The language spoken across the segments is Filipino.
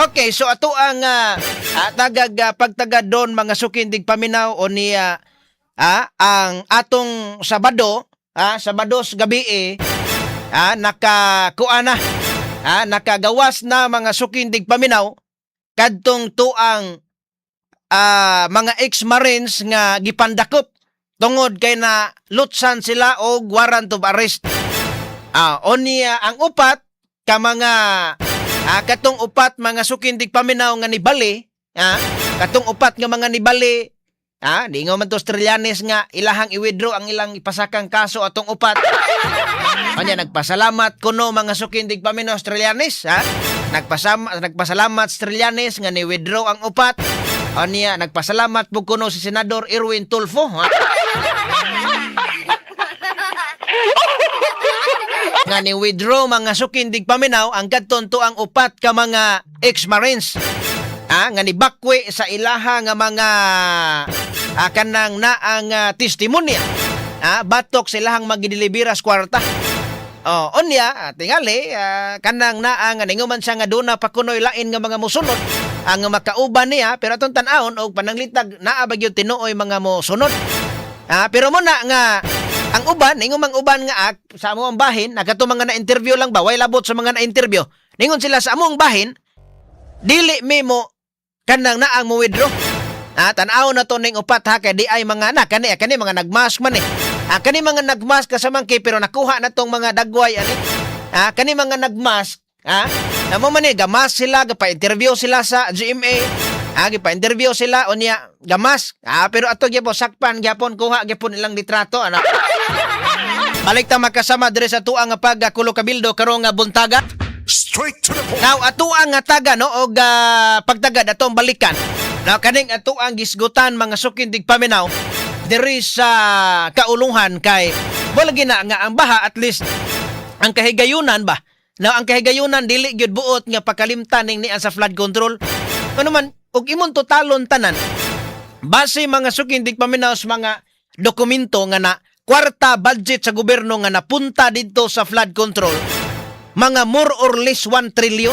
Okay, so ato ang pagtagad doon mga sukindig paminaw o niya ang atong Sabado, Sabados gabi nakakuana, nakagawas na mga sukindig paminaw kadtong tuang mga ex-marines nga gipandakop tungod kay na lutsan sila og warrant of arrest. O niya ang upat ka mga katong upat mga sukindig paminaw nga nibali, katong upat nga mga nibali, di nga man to Australianes nga ilahang i-withdraw ang ilang ipasakang kaso atong upat. Anya nagpasalamat kuno mga sukindig paminaw Australianes, nagpasalamat Australianes nga ni-withdraw ang upat. Anya nagpasalamat po kuno si Senador Erwin Tulfo, nga ni-withdraw mga sukindig paminaw ang kadtonto ang upat ka mga ex-marines nga nibakwi sa ilaha nga mga kanang naang testimonya batok silahang magideliberas kwarta. Onya tingali kanang naang ninguman siya nga duna pa kunoy lain nga mga musunod ang makauban niya, pero atong tan-awon og pananglitag naa ba gyud tinuoy mga mosunod. Pero mo na nga ang uban, ningon mang uban nga sa among bahin, nagato mga na-interview lang ba? Way labot sa mga na-interview. Ningon sila sa among bahin, dili mo kanang naang mo withdraw. Tan-aw na to ning upat kay di ay mga kani mga nagmask man kani mga nagmask kasamang kay pero nakuha na tong mga dagway kani mga nagmask namo man gamas sila gapa-interview sila sa GMA. Gipa-interview sila unya gamas. Pero ato gyapon sakpan gyapon kuha gyapon ilang litrato Balik ta makasama dire sa tuang nga pagkulo kabildo karong nga buntaga. Straight to the point. Now ato ang taga og pagtagad atong balikan. Now kaning ato ang gisgutan mga sukindig paminaw diri sa kaulungan kay wala gina nga ang baha at least ang kahigayunan ba. Now ang kahigayunan dili gyud buot nga pakalimtan ning niya sa flood control. Ano man og imong totalon tanan base mga sukindig paminaw sa mga dokumento nga na kwarta budget sa gobyerno nga napunta dito sa flood control mga more or less 1 trillion.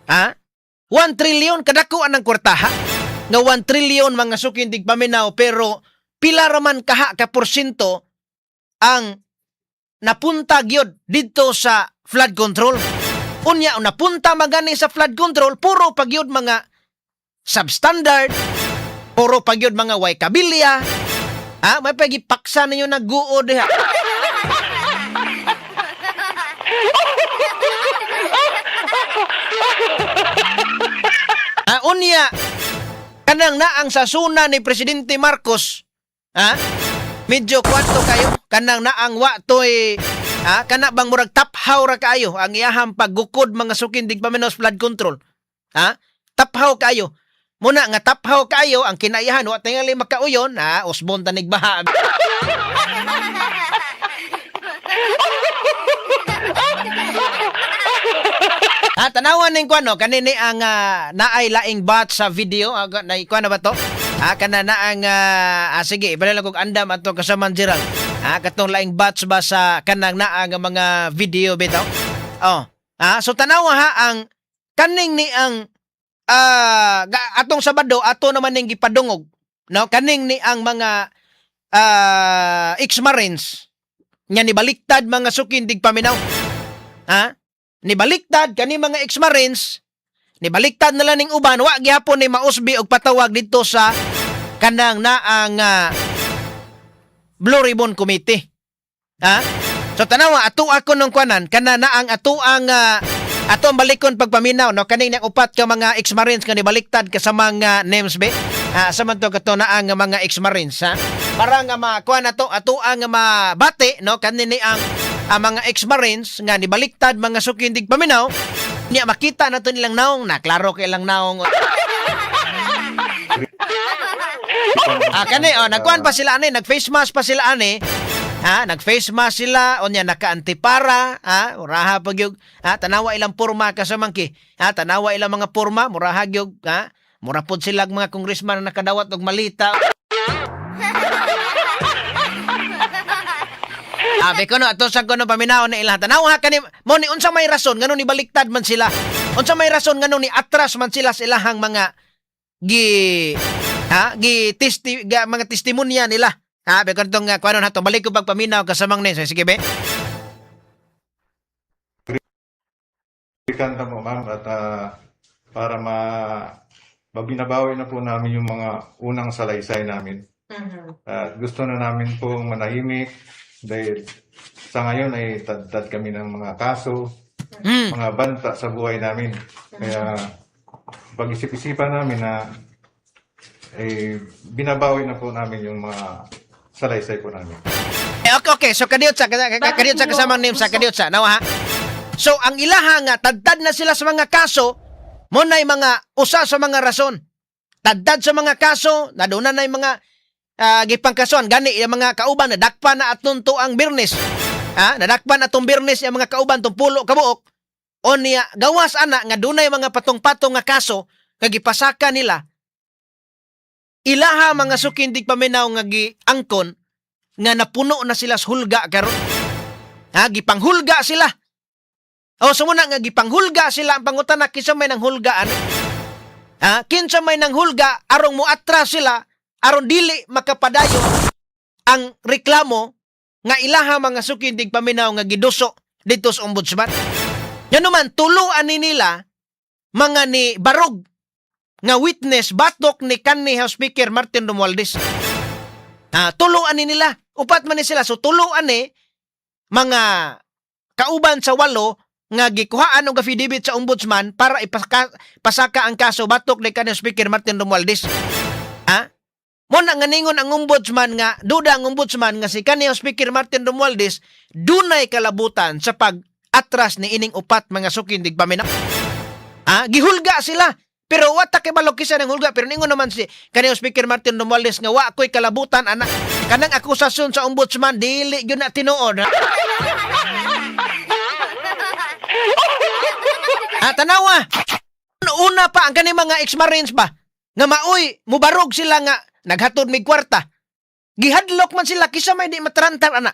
1 trillion kadako anang kwartaha nga 1 trillion mga sukindig paminaw, pero pila raman kaha ka porsyento ang napunta gyud dito sa flood control. Unya napunta magani sa flood control puro pagyud mga substandard, puro pagyud mga way kabilya. May pagipaksa ninyo nag-guod diha. Unya kanang naang sasuna ni Presidente Marcos, medyo kwanto kayo kanang naang watoy kana bang murag taphaw ra kayo ang iyahang paggukod mga sukindig paminaw flood control. Taphaw kayo. Muna nga taphaw kayo ang kinaiyahan wa tingali makauyon usbon tanig baha. Tanawan ning kuano kanini ang naay laing bot sa video na kuano ba to? Kana na ang sige ibalik kog andam ato kasaman jiral. Katong laing bots ba sa kanang naa nga mga video bitaw. So tanawa ang kaning ni ang atong Sabado ato naman ning gipadungog, no? Kaning ni ang mga ex-marines nga nibaliktad mga sukindig paminaw. Nibaliktad kani mga ex-marines, nibaliktad nila ning uban wa gyapon ni mausbi og patawag dito sa kanang naang Blue Ribbon Committee. So tanawa ato ako nung kuanan kana naang ato ang ato ang balikon pagpaminaw, no? Kaning upat ka mga ex-marines nga nibaliktad kasama nga names be. Samanto kato na ang mga ex-marines, para nga makuha na to ato ang mabati, no? Kanini ang mga ex-marines nga nibaliktad mga sukindig paminaw niya makita na to nilang naong klaro kay lang naong kani nagkuhan pa sila nag-face mask pa sila nag-face mask sila onya naka-antipara muraha pag yung tanawa ilang porma kasamangki tanawa ilang mga porma muraha gyud mura pod sila mga congressman na nakadawat og malita. Abe ko no ato sa kono paminaw na ilang tanawa kani mo ni unsa may rason ngano ni baliktad man sila Unsa may rason nga ni atras man sila sa ilahang mga mga testimonya nila. Ha, be kadtong kuno nato balik ko pagpaminaw kasamang ni. Sige be. Kanta mo ma'am at para mabinabawi na po namin yung mga unang salaysay namin. At gusto na namin pong manahimik dahil sa ngayon ay tad kami ng mga kaso, mga banta sa buhay namin. Kaya pag-isip-isipan namin na binabawi na po namin yung mga salaysay po namin. Okay. So kadiyot sa kasamang name sa kadiyot sa nawa ha. So ang ilaha nga tadtad na sila sa mga kaso mo nay mga usa sa mga rason. Tadtad sa mga kaso, naduna na mga gipangkasuan gani yung mga kauban na dakpan na atong ang Birnes. Nadakpan atong Birnes yung mga kauban tong pulo ka buok. O niya gawas ana nga dunay mga patong-patong nga kaso kag gipasaka nila. Ilaha mga sukindig paminaw nga giangkon nga napuno na sila sa hulga karon. Gipanghulga sila. O sumuna nga gipanghulga sila ang pangutana kinsa may nang hulgaan. Kinsa may nang hulga arong muatras sila aron dili makapadayon ang reklamo nga ilaha mga sukindig paminaw nga giduso dito sa ombudsman. Yan naman tuluan ni nila mga ni barog nga witness batok ni kanhi House Speaker Martin Romualdez. Tuluan ni nila upat man ni sila so tuluan ni mga kauban sa walo nga gikuhaan og affidavit sa ombudsman para ipasaka ang kaso batok ni kanhi Speaker Martin Romualdez. Mo na nga ningon ang ombudsman nga duda ang ombudsman nga si kanhi Speaker Martin Romualdez dunay kalabutan sa pag-atras ni ining upat mga sukindig paminaw. Gihulga sila pero wa ta kay balokisa ng hulga pero ningon naman si kanhi Speaker Martin Romualdez nga wa koy kalabutan ana kanang akusasyon sa ombudsman dili gyud na tinuod. Tanawa. Una pa ang kanhi mga ex-marines ba nga maoy mubarog sila nga naghatod mig kwarta. Gihadlok man sila kisa may di matrantar ana.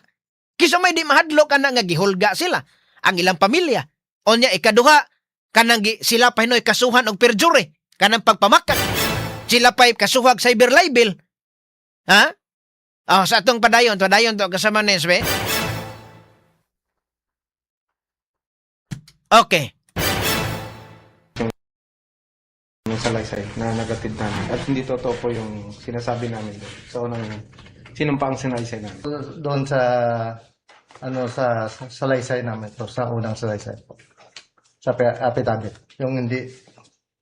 Kisa may di mahadlok ana nga gihulga sila ang ilang pamilya. Onya ikaduha kanang sila pa hinoy kasuhan og perjury kanang pagpamakat. Sila pa kasuhag cyber libel. Sa atong padayon to kasama ni SB. Okay. Yung salaysay na nagatid namin. At hindi totoo po yung sinasabi namin doon. Sa unang sinumpaang sinaysay namin. Doon sa sa salaysay namin to, sa unang salaysay po. Sa affidavit. Yung hindi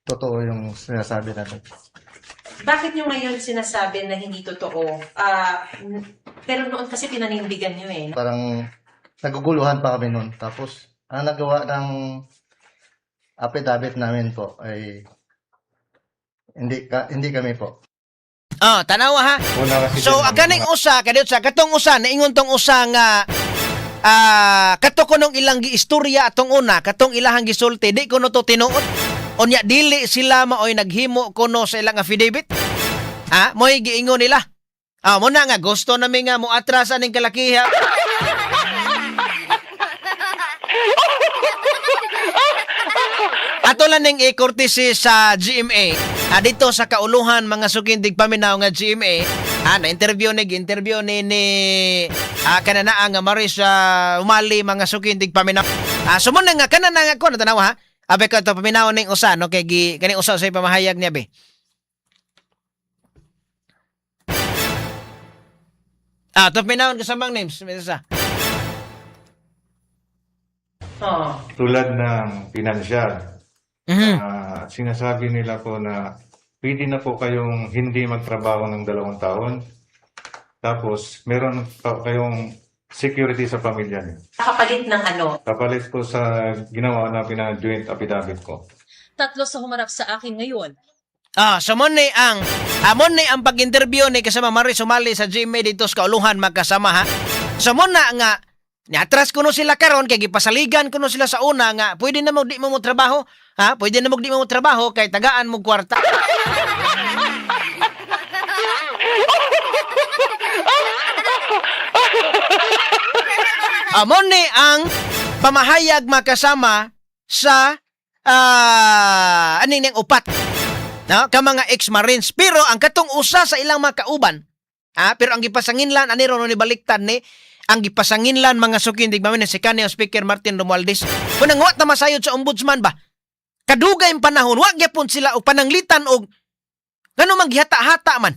totoo yung sinasabi namin. Bakit nyo ngayon sinasabi na hindi totoo? Pero noon kasi pinanindigan nyo eh. Parang naguguluhan pa kami noon. Tapos, ang nagawa ng affidavit namin po ay hindi kami po. Tanawa ha. So kaning usa kadiyot sa katong usa naingon tong usa nga kato kunong ilang giistorya atong una katong ilahang gisulti di kuno to tinuod. Unya dili sila maoy naghimo kuno sa ilang affidavit. Moy giingon nila. Mo na nga gusto nami nga mo atrasan ning kalakiha. Ato lang ning i-courtesy sa GMA. Dito sa kauluhan mga sukindig paminaw nga GMA. Na-interview ni kananaa nga Maris umali mga sukindig paminaw. Sumunod nga kanana nga ko natanaw ha. Abe ka to paminaw ning usa no kay kaning usa sa pamahayag niya be. To paminawon ka samang names sa. Tulad ng pinansyal. Sinasabi nila po na pwede na po kayong hindi magtrabaho ng 2 taon. Tapos, meron pa kayong security sa pamilya niyo. Kapalit ng ano? Kapalit po sa ginawa na joint affidavit ko. 3 sa humarap sa akin ngayon. So mon ni ang pag-interview ni kasama Maris sumali sa GMA dito sa kauluhan magkasama ha. So mon na nga niatras kuno sila karon kay gipasaligan kuno sila sa una nga pwede na mo di mo trabaho pwede na mo di mo trabaho kay tagaan mo kwarta. Amon ni ang pamahayag makasama sa aning ning upat, no, ka mga ex-marines. Pero ang katong usa sa ilang mga kauban, pero ang gipasanginlan ani ron ni baliktad ni ang gipasanginlan mga sukindig mamin si kanhi Speaker Martin Romualdez. Kung nangwa ta masayod sa ombudsman ba, kadugay ang panahon, wa gyapon sila og pananglitan og ngano maghihata-hata man.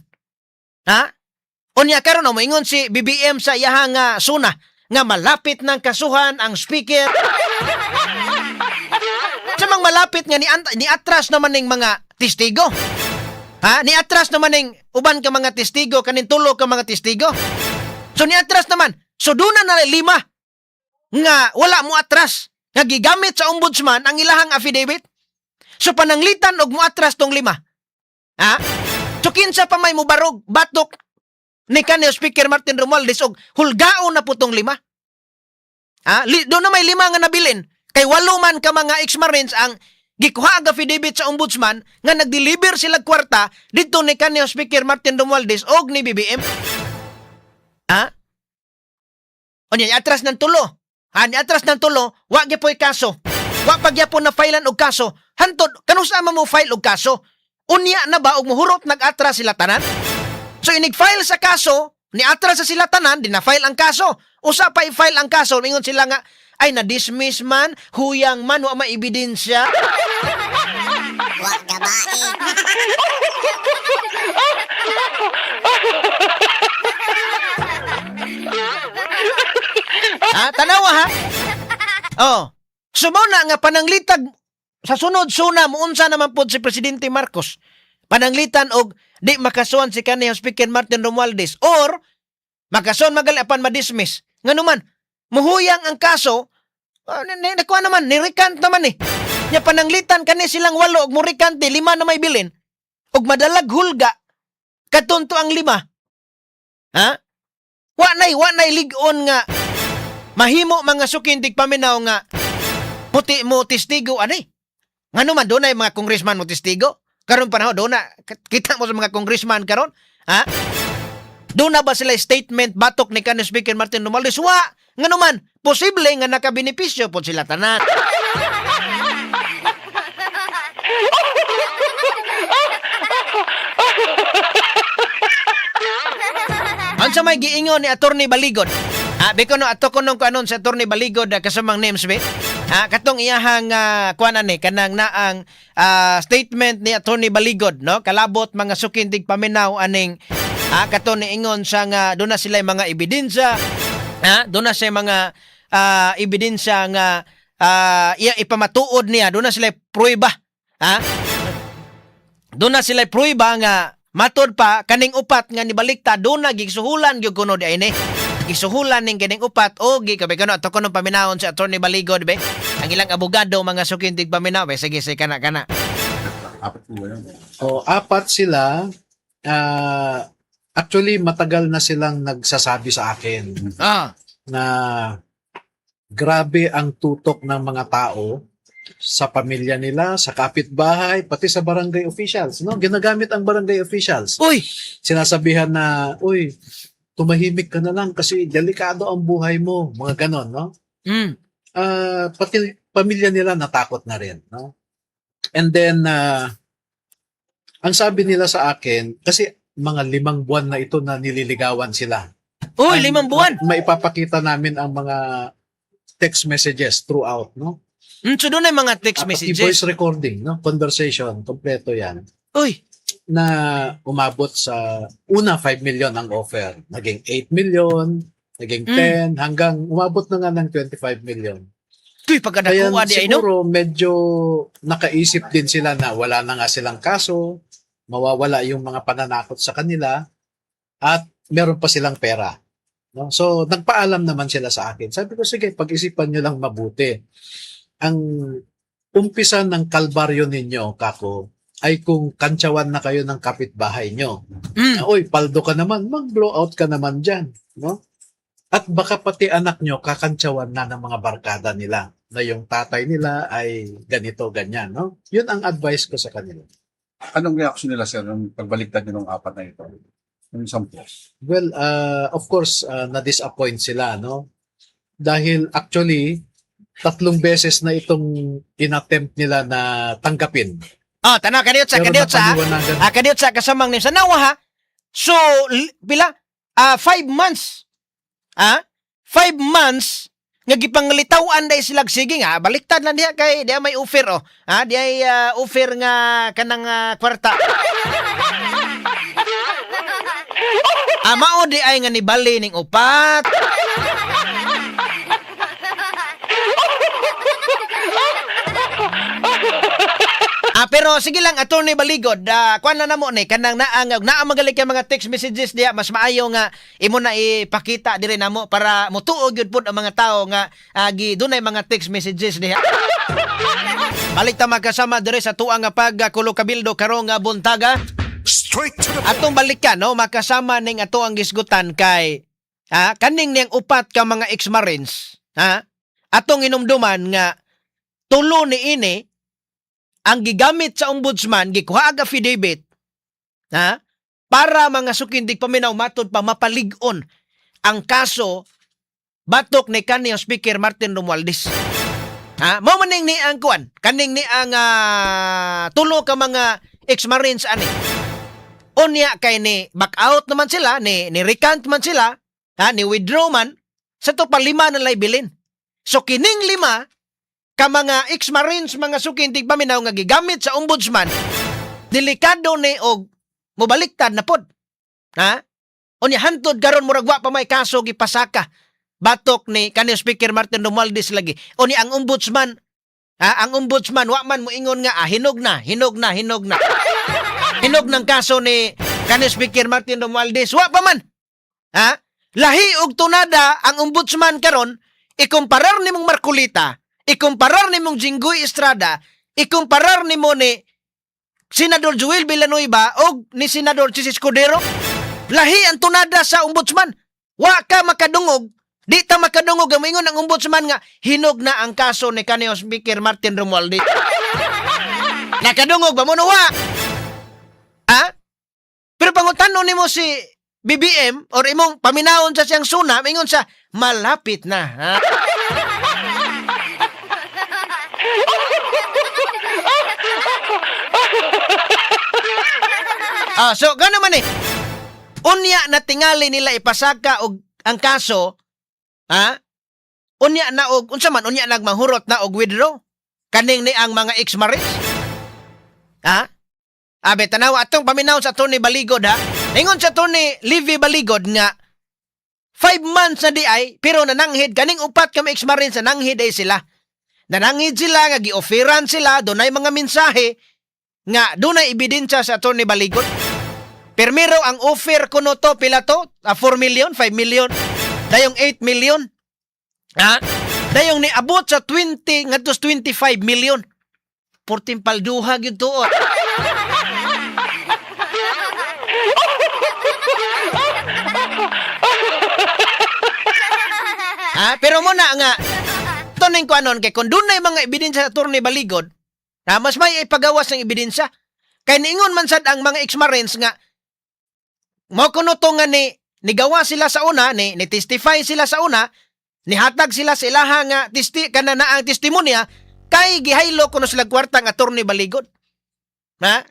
Unya karon moingon si BBM sa iyahang suna nga malapit ng kasuhan ang speaker. Sa mga malapit nga ni atras naman ning mga testigo. Ni atras naman ning uban ka mga testigo kanin tulo ka mga testigo. So ni atras naman. So doon na 5 nga wala mo atras nga gigamit sa ombudsman ang ilahang affidavit. So pananglitan og mo atras tong 5. So kinsa pa may mubarog batok ni kanhi Speaker Martin Romualdez og hulgaon na po tong 5. Doon na may 5 nga nabilin. Kay 8 man ka mga ex-marines ang gikuha ang affidavit sa ombudsman nga nag-deliver sila kwarta dito ni kanhi Speaker Martin Romualdez og ni BBM. O niya, atras ng tulo. Ni atras ng tulo, wa gyapon kaso. Wa pa gyapon na filean og kaso. Hantod, kanusama mo file og kaso? Unya na ba og muhurot nag-atras sila tanan? So inig-file sa kaso, ni atras sa sila tanan, di na-file ang kaso. Usa pa i-file ang kaso, mingon sila nga, ay na-dismiss man, huyang man, wa may ebidensya. Wa gabae. Tanawa ha? Sumuna nga pananglitag sa sunod suna muunsa naman po si Presidente Marcos. Pananglitan og di makasuhan si kanhi Speaker Martin Romualdez or makasuhan magali apan ma-dismiss. Nganuman, muhuyang ang kaso, nakuha naman, nirikant naman eh. Nya pananglitan kani silang 8 og murikante 5 na may bilin og madalag hulga katunto ang 5. Wa nay ligon nga mahimo mga sukindig paminaw nga puti mo testigo ani. Ngano man dunay mga congressman mo testigo? Karon panahon do na kita mo sa mga congressman karon? Do na ba sila statement batok ni kanhi Speaker Martin Romualdez? Wa. Ngano man posible nga nakabenepisyo po sila tanan. Unsa may giingon ni Attorney Baligod? Biko no ato kuno ko anon sa Attorney Baligod kasamang names be. Katong iyahang kuan ani kanang naang statement ni Attorney Baligod no kalabot mga sukindig paminaw aning katon ni ingon sa nga do na sila mga ebidensya. Do na sa mga ebidensya nga iya ipamatuod niya, do na sila prueba. Do na sila prueba nga matod pa kaning upat nga nibalikta do na gigsuhulan gyud kuno di ini. Gisuhulan ning kining upat o gikabe kano ato kuno paminawon si Attorney Baligod be. Ang ilang abogado mga sukintig paminaw be sige kana. Apat sila. Actually, matagal na silang nagsasabi sa akin na grabe ang tutok ng mga tao sa pamilya nila, sa kapitbahay, pati sa barangay officials. No? Ginagamit ang barangay officials. Uy! Sinasabihan na, uy, tumahimik ka na lang kasi delikado ang buhay mo. Mga ganon, no? Pati pamilya nila natakot na rin, no? And then, ang sabi nila sa akin, kasi mga 5 buwan na ito na nililigawan sila. Uy, 5 buwan! Maipapakita namin ang mga text messages throughout, no? So doon ay mga text messages. Voice recording, no? Conversation, kompleto yan. Uy! Na umabot sa una 5 million ang offer. Naging 8 million, naging 10, hanggang umabot na nga ng 25 million. Uy, pagkadakuha di ay no? Siguro medyo nakaisip din sila na wala na nga silang kaso, mawawala yung mga pananakot sa kanila, at meron pa silang pera. No? So, nagpaalam naman sila sa akin. Sabi ko, sige, pag-isipan nyo lang mabuti. Ang umpisa ng kalbaryo ninyo, kako, ay kung kantsawan na kayo ng kapitbahay nyo. Uy, paldo ka naman, mag-blow out ka naman dyan. No? At baka pati anak nyo, kakantsawan na ng mga barkada nila na yung tatay nila ay ganito, ganyan. No? Yun ang advice ko sa kanila. Anong reaction nila, sir, nung pagbaliktad nyo ng 4 na ito? Yung 10? Well, of course, na-disappoint sila, no? Dahil actually, 3 beses na itong inattempt nila na tanggapin. Oh, tanaw kadiyot sa Pero napaliwanagan. kadiyot sa kasamang nim sa nawa ha. So pila 5 months. 5 months nga gipanglitaw-an day sila sige nga baliktad lang diha kay diha may offer oh. Diha ay offer nga kanang kwarta. Mao di ay nga nibali ning upat. Pero sige lang Attorney Baligod, kuan na namo ni kanang naa magaling ka mga text messages diya mas maayo nga imo na ipakita diri namo para motuog gyud pud ang mga tao nga dunay mga text messages diha. Balik ta magkasama diri sa tuang nga pagkulo kabildo karong buntaga. Atong balikan no makasama ning ato ang gisgutan kay kaning niyang upat ka mga ex-marines atong inumduman nga tulo ni ini ang gigamit sa ombudsman gikuha ang affidavit para mga sukindig paminaw matod pa mapalig-on ang kaso batok ni kaniyang Speaker Martin Romualdez. Mao man ni ang kuan kaning ni ang tulo ka mga ex-marines ani. Unya kay ni back out naman sila ni recant man sila ni withdraw man sa to pa 5 na lay-bilin. So kining 5 ka mga ex-marines mga sukindig paminaw nga gigamit sa ombudsman delikado ni og mobaliktad na pod. Unya hantod karon murag wa pa may kaso gipasaka batok ni kaniyang Speaker Martin Romualdez lagi. Unya ang ombudsman wa man moingon nga hinog na. Hinog ng kaso ni kaniyang Speaker Martin Romualdez wa pa man. Lahi og tunada ang ombudsman karon ikumparar nimong Marcolita, ikumparar nimong Jinggoy Estrada, ikumparar nimo ni Senador Joel Villanueva o ni Senador Chis Escudero. Lahi ang tunada sa ombudsman. Wa ka makadungog, di ta makadungog ang ingon ang ombudsman nga hinog na ang kaso ni kaniyang Speaker Martin Romualdez. Nakadungog ba mo no wa? Pero pangutanon nimo si BBM or imong paminawon sa siyang suna, mingon sa malapit na. So gano man unya na tingali nila ipasaka og ang kaso, unya na og unsa man unya nagmahurot na og withdraw kaning ni ang mga ex-marines. Abe tanaw atong paminaw sa Attorney Baligod Ingon sa Attorney Livy Baligod nga 5 months na di ay pero nananghid kaning upat ka mga ex-marines nananghid ay sila. Nananghid sila nga gi-offeran sila dunay mga mensahe nga dunay ebidensya sa Attorney Baligod. Permiro ang offer kuno to pila to 4 million, 5 million, dayong 8 million. Dayong niabot sa 20 ngadtos 25 million. 14 palduha gyud tuot. Pero muna nga tuning ko anon kay kung dunay mga ebidensya sa Attorney Baligod, mas may ipagawas ng ebidensya. Kay niingon man sad ang mga ex-marines nga mo kuno to nga nigawa sila sa una, ni testify sila sa una, nihatag sila sa ilaha nga ang testimonya kay gihaylo kuno sila kwartang Attorney Baligod.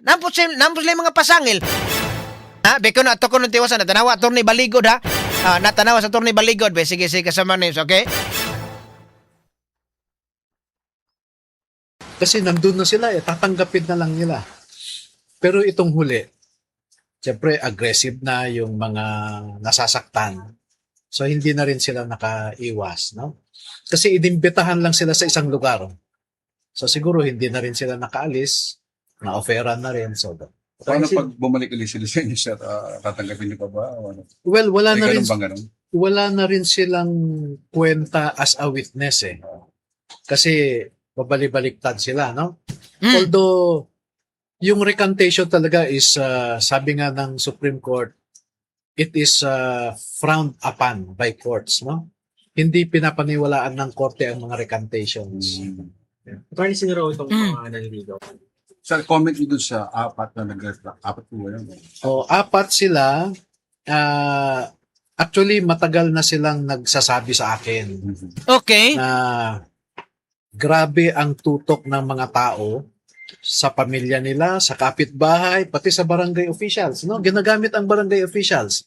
Nampos sila mga pasangil. Beko na ato ko nung tiwasan natanawa Attorney Baligod natanawa sa Attorney Baligod sige kasama names, okay? Kasi nandun na sila tatanggapin na lang nila. Pero itong huli, siyempre aggressive na yung mga nasasaktan. So hindi na rin sila nakaiwas, no? Kasi inimbitahan lang sila sa isang lugar. So siguro hindi na rin sila nakaalis, na-offeran na rin. So Paano pag bumalik ulit sila sa inyo, sir? Tatanggapin niyo pa ba? O ano? well, wala na rin Ganun? wala na rin silang kwenta as a witness Kasi babalik-baliktad sila, no? Although yung recantation talaga is sabi nga ng Supreme Court, it is frowned upon by courts, no? Hindi pinapaniwalaan ng korte ang mga recantations. Attorney, sino raw itong mga nanligaw? Sir, comment niyo dun sa apat na apat po yun. O, 4 sila. Actually, matagal na silang nagsasabi sa akin Okay. na grabe ang tutok ng mga tao sa pamilya nila, sa kapitbahay, pati sa barangay officials, no? Ginagamit ang barangay officials.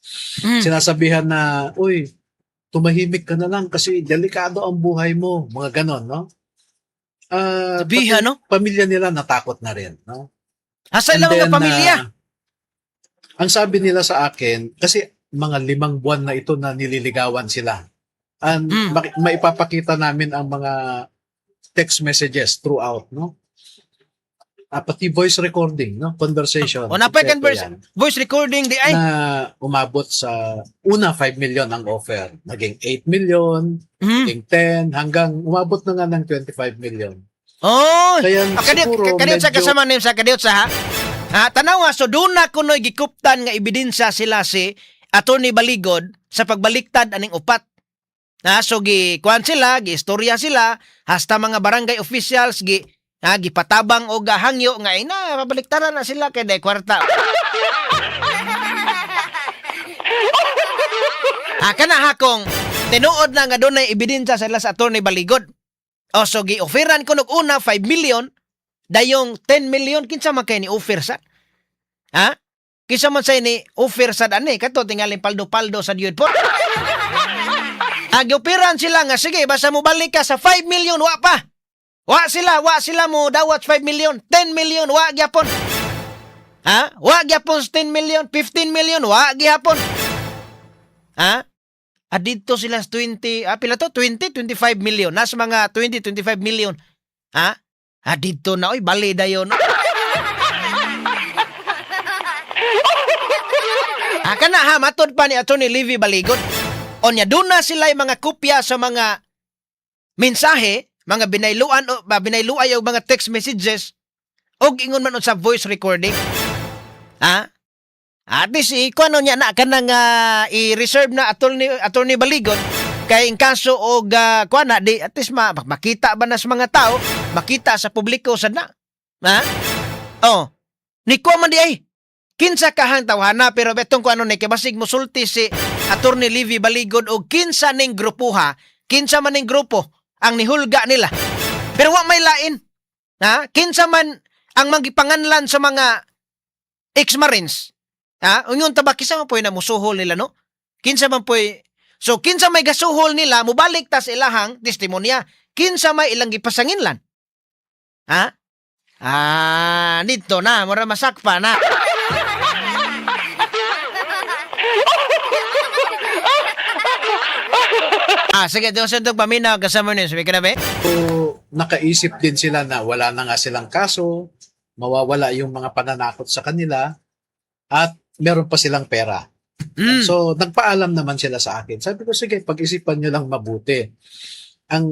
Sinasabihan na, uy, tumahimik ka na lang kasi delikado ang buhay mo, mga ganon, no? Sabihan, Pati no? pamilya nila natakot na rin, no? Asa And lang then, mga pamilya? ang sabi nila sa akin, kasi mga 5 buwan na ito na nililigawan sila. And maipapakita namin ang mga text messages throughout, no? Pati voice recording, no? Conversation. O napay Kompleto yan. voice recording di ay. Na umabot sa una 5 million ang offer. Naging 8 million, naging 10, hanggang umabot na nga ng 25 million. Oh, Kaya siguro kadiyot sa medyo- kasama niyo sa kadiyot sa ha. Ha, tanawa so doon na kunoy gikuptan nga ebidensya sila si Attorney Baligod sa pagbaliktad aning upat. Ha, so kuan sila, giistorya sila, hasta mga barangay officials gipatabang o gahangyo nga ina pabaliktaran na sila kay day kwarta. Kana hakong tinuod na nga doon na ebidensya sila sa Attorney Baligod. O so gi-offeran ko una 5 million, dayong 10 million kinsa man kay ni offer sa. Ha? Kinsa man say ni offer sa ani kato tingaling paldo-paldo sa diod po. Gi-offeran sila nga sige basta mo balik ka sa 5 million wa pa. Wa sila mo dawat 5 million, 10 million wa gyapon. Ha? Wa gyapon 10 million, 15 million wa gyapon. Ha? Dito sila sa 20, pila to? 20, 25 million. Nasa mga 20, 25 million. Ha? Dito na, oy, bali dayon. Kana ha, matod pa ni Atty. Levy Baligod. Onya, doon na sila yung mga kopya sa mga mensahe, mga binayluay o mga text messages, o ingon man sa voice recording. Ha? At least, kung ano niya na kanang i-reserve na Attorney Baligod kay in kaso og kuan na di at least makita ba na sa mga tao, makita sa publiko sad na. Ha? Oh. Ni ko man di ay kinsa kahang tawhana pero betong kung ano ni kibasig mosulti si Attorney Levy Baligod og kinsa ning grupuha, kinsa man ning grupo ang nihulga nila. Pero wa may lain. Ha? Kinsa man ang magipanganlan sa mga ex-Marines. Ha? Unyon taba kinsa man poy na musuhol nila no? Kinsa man poy so kinsa may gasuhol nila mubalik ta sa ilahang testimonya. Kinsa may ilang gipasanginlan. Ha? Dito na mura masakpa na. Sige, doon sa itong paminaw kasama niyo. Sabi ka na ba? So, nakaisip din sila na wala na nga silang kaso, mawawala yung mga pananakot sa kanila, at meron pa silang pera. So, nagpaalam naman sila sa akin. Sabi ko, sige, pag-isipan nyo lang mabuti. Ang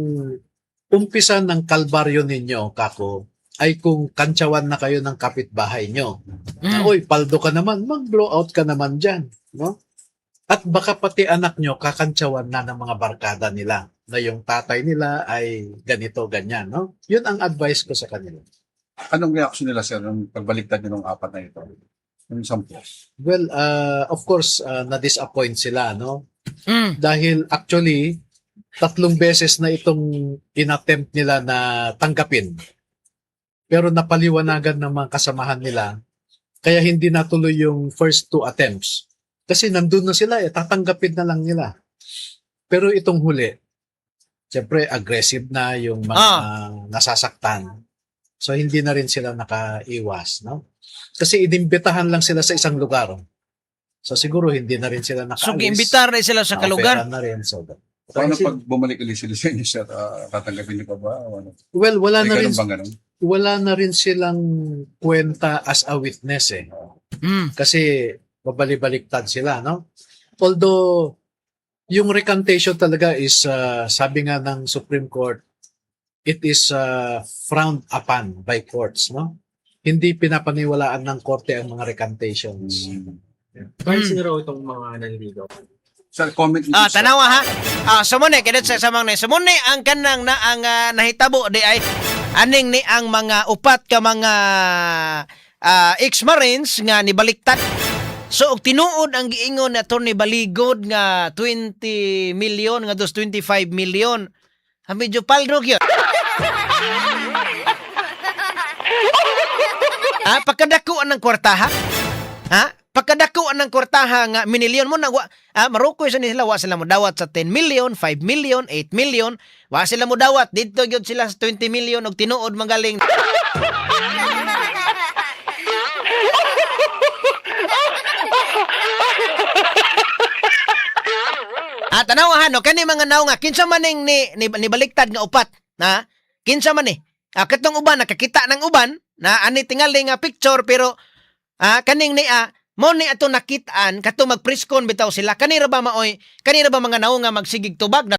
umpisa ng kalbaryo ninyo, kako, ay kung kantsawan na kayo ng kapitbahay nyo. Na, uy, paldo ka naman, mag-blow out ka naman dyan. No? At baka pati anak nyo kakantsawan na ng mga barkada nila na yung tatay nila ay ganito, ganyan. No? Yun ang advice ko sa kanila. Anong reaction nila, sir, nung pagbaliktad nyo ng apat na ito? Yung 10? Well, of course, na-disappoint sila, no? Dahil actually, 3 beses na itong inattempt nila na tanggapin. Pero napaliwanagan ng mga kasamahan nila, kaya hindi natuloy yung first 2 attempts. Kasi nandun na sila, tatanggapin na lang nila. Pero itong huli, siyempre aggressive na yung mga nasasaktan. So hindi na rin sila nakaiwas, no? Kasi inimbitahan lang sila sa isang lugar. So siguro hindi na rin sila nakaalis. So, giimbitar na sila sa kalugar? Na rin, so Paano pag bumalik ulit sila sa inyo, sir? Tatanggapin niyo pa ba? O ano? well, wala na rin Bang ganun? wala na rin silang kwenta as a witness eh. Kasi babalik-baliktad sila, no? Although yung recantation talaga is sabi nga ng Supreme Court, it is frowned upon by courts, no? Hindi pinapaniwalaan ng korte ang mga recantations. Bakit sino raw itong mga naniligaw? Sir, comment niyo. Tanawa ha. Sumuni kadot sa samang ni. Sumuni ang kanang na ang nahitabo di ay aning ni ang mga upat ka mga ex-Marines nga nibaliktad. So og tinuod ang giingon ni Attorney Baligod nga 20 million nga dos 25 million. Medyo paldrog yun. Pagkadakuan ng kwartaha? Pagkadakuan ng kwartaha nga minilyon mo na marukoy sa nila, wa sila mo dawat sa 10 million, 5 million, 8 million, wa sila mo dawat dito gyud sila sa 20 million og tinuod magaling. Tanawahan no kani mga naw nga kinsa man ning ni baliktad nga upat, kinsa man ni katong uban nakakita ng uban na ani tingali nga picture pero kaning ni mo ni ato nakitaan kato magpreskon bitaw sila kanira ba maoy kanira ba mga naw nga magsigig tubag